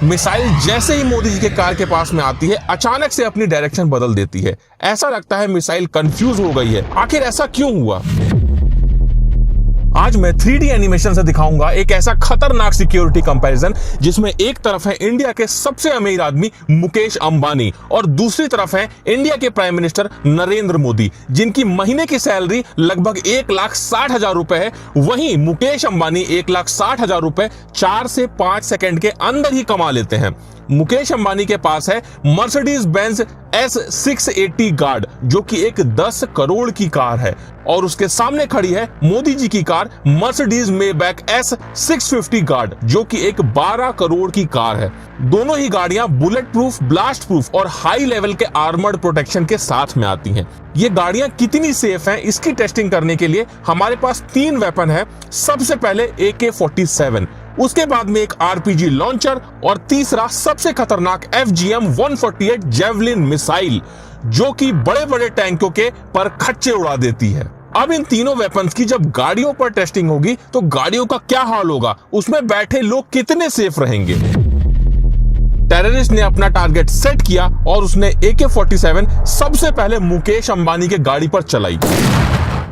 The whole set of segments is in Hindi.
मिसाइल जैसे ही मोदी जी के कार के पास में आती है अचानक से अपनी डायरेक्शन बदल देती है। ऐसा लगता है मिसाइल कंफ्यूज हो गई है। आखिर ऐसा क्यों हुआ? आज मैं 3D एनिमेशन से दिखाऊंगा एक ऐसा खतरनाक सिक्योरिटी कंपैरिजन जिसमें एक तरफ है इंडिया के सबसे अमीर आदमी मुकेश अंबानी और दूसरी तरफ है इंडिया के प्राइम मिनिस्टर नरेंद्र मोदी, जिनकी महीने की सैलरी लगभग 1,60,000 रुपए है। वहीं मुकेश अंबानी 1,60,000 रुपए 4 से 5 सेकंड के अंदर ही कमा लेते हैं। मुकेश अंबानी के पास है मर्सिडीज बेंज S680 गार्ड, जो कि एक 10 करोड़ की कार है, और उसके सामने खड़ी है मोदी जी की car Mercedes Maybach S650 guard, जो कि एक 12 करोड़ की कार है। दोनों ही गाड़ियां बुलेट प्रूफ, ब्लास्ट प्रूफ और हाई लेवल के आर्मर्ड प्रोटेक्शन के साथ में आती हैं। ये गाड़ियां कितनी सेफ हैं, इसकी टेस्टिंग करने के लिए हमारे पास 3 वेपन है। सबसे पहले AK-47, उसके बाद में एक RPG लॉन्चर और तीसरा सबसे खतरनाक FGM-148 जेवलिन मिसाइल, जो कि बड़े बड़े टैंकों के पर खच्चे उड़ा देती है। अब इन तीनों वेपन्स की जब गाड़ियों पर टेस्टिंग होगी तो गाड़ियों का क्या हाल होगा, उसमें बैठे लोग कितने सेफ रहेंगे। टेररिस्ट ने अपना टारगेट सेट किया और उसने AK-47 सबसे पहले मुकेश अंबानी के गाड़ी पर चलाई।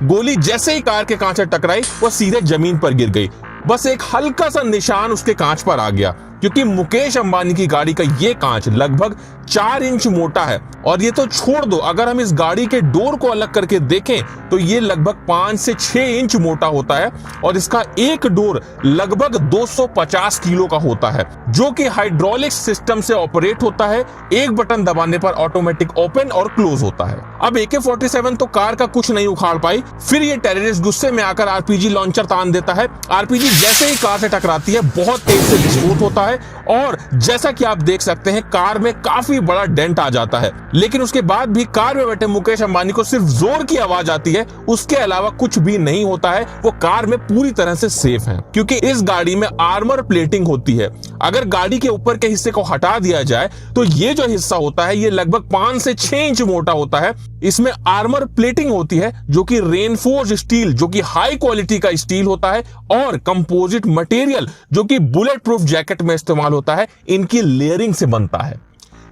गोली जैसे ही कार के कांच से टकराई वो सीधे जमीन पर गिर गई। बस एक हल्का सा निशान उसके कांच पर आ गया, क्योंकि मुकेश अंबानी की गाड़ी का ये कांच लगभग 4 इंच मोटा है। और ये तो छोड़ दो, अगर हम इस गाड़ी के डोर को अलग करके देखें तो ये लगभग 5 से 6 इंच मोटा होता है और इसका एक डोर लगभग 250 किलो का होता है, जो कि हाइड्रोलिक सिस्टम से ऑपरेट होता है। एक बटन दबाने पर ऑटोमेटिक ओपन और क्लोज होता है। अब AK-47 तो कार का कुछ नहीं उखाड़ पाई। फिर ये टेररिस्ट गुस्से में आकर RPG लॉन्चर तान देता है। RPG जैसे ही कार से टकराती है बहुत तेज से विस्फोट होता है और जैसा कि आप देख सकते हैं कार में काफी बड़ा डेंट आ जाता है। लेकिन उसके बाद भी कार में बैठे मुकेश अंबानी को सिर्फ जोर की आवाज आती है, उसके अलावा कुछ भी नहीं होता है। वो कार में पूरी तरह से सेफ है, क्योंकि इस गाड़ी में आर्मर प्लेटिंग होती है। अगर गाड़ी के ऊपर के हिस्से को हटा दिया जाए तो ये जो हिस्सा होता है ये लगभग 5 से 6 इंच मोटा होता है। इसमें आर्मर प्लेटिंग होती है जो कि रेनफोर्स्ड स्टील, जो कि हाई क्वालिटी का स्टील होता है, और कंपोजिट मटेरियल जो कि बुलेट प्रूफ जैकेट में इस्तेमाल होता है, इनकी लेयरिंग से बनता है।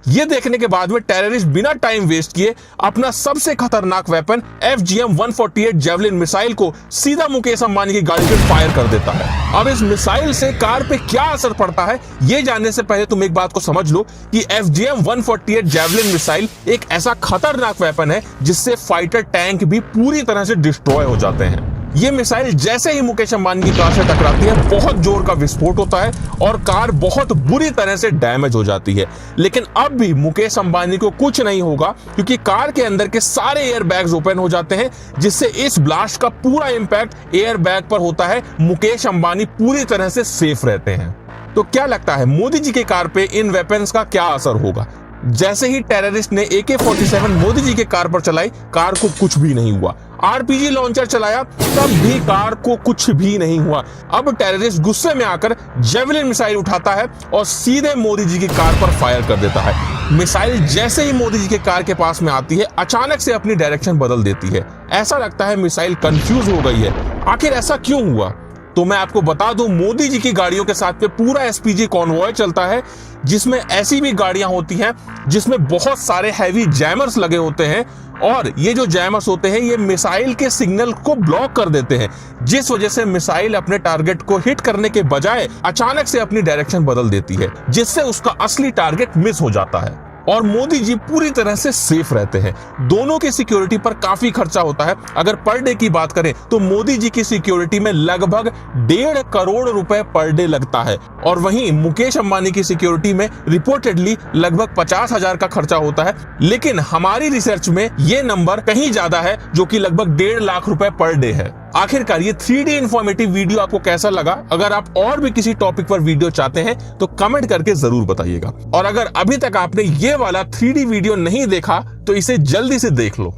ये देखने के बाद में टेररिस्ट बिना टाइम वेस्ट किए अपना सबसे खतरनाक वेपन FGM-148 जेवलिन मिसाइल को सीधा मुकेश अंबानी की गाड़ी पे फायर कर देता है। अब इस मिसाइल से कार पे क्या असर पड़ता है ये जानने से पहले तुम एक बात को समझ लो कि FGM-148 जेवलिन मिसाइल एक ऐसा खतरनाक वेपन है जिससे फाइटर टैंक भी पूरी तरह से डिस्ट्रॉय हो जाते हैं। ये मिसाइल जैसे ही मुकेश अंबानी की कार से टकराती है बहुत जोर का विस्फोट होता है और कार बहुत बुरी तरह से डैमेज हो जाती है। लेकिन अब भी मुकेश अंबानी को कुछ नहीं होगा, क्योंकि कार के अंदर के सारे एयर बैग्स ओपन हो जाते हैं, जिससे इस ब्लास्ट का पूरा इंपैक्ट एयर बैग पर होता है। मुकेश अंबानी पूरी तरह से सेफ रहते हैं। तो क्या लगता है मोदी जी के कार पे इन वेपन्स का क्या असर होगा? जैसे ही टेररिस्ट ने AK-47 मोदी जी के कार पर चलाई, कार को कुछ भी नहीं हुआ। RPG लॉन्चर चलाया, तब भी कार को कुछ भी नहीं हुआ। अब टेररिस्ट गुस्से में आकर जेवलिन मिसाइल उठाता है और सीधे मोदी जी की कार पर फायर कर देता है। मिसाइल जैसे ही मोदी जी के कार के पास में आती है अचानक से अपनी डायरेक्शन बदल देती है। ऐसा लगता है मिसाइल कंफ्यूज हो गई है। आखिर ऐसा क्यों हुआ? तो मैं आपको बता दूं, मोदी जी की गाड़ियों के साथ में पूरा SPG कॉन्वॉय चलता है, जिसमें ऐसी भी गाड़ियां होती हैं जिसमें बहुत सारे हैवी जैमर्स लगे होते हैं, और ये जो जैमर्स होते हैं ये मिसाइल के सिग्नल को ब्लॉक कर देते हैं, जिस वजह से मिसाइल अपने टारगेट को हिट करने के बजाय अचानक से अपनी डायरेक्शन बदल देती है, जिससे उसका असली टारगेट मिस हो जाता है और मोदी जी पूरी तरह से सेफ रहते हैं। दोनों की सिक्योरिटी पर काफी खर्चा होता है। अगर पर डे की बात करें तो मोदी जी की सिक्योरिटी में लगभग 1.5 करोड़ रुपए पर डे लगता है, और वहीं मुकेश अंबानी की सिक्योरिटी में रिपोर्टेडली लगभग 50,000 का खर्चा होता है। लेकिन हमारी रिसर्च में ये नंबर कहीं ज्यादा है, जो कि लगभग 1.5 लाख रुपए पर डे है। आखिरकार ये 3D इंफॉर्मेटिव वीडियो आपको कैसा लगा? अगर आप और भी किसी टॉपिक पर वीडियो चाहते हैं तो कमेंट करके जरूर बताइएगा। और अगर अभी तक आपने ये वाला 3D वीडियो नहीं देखा तो इसे जल्दी से देख लो।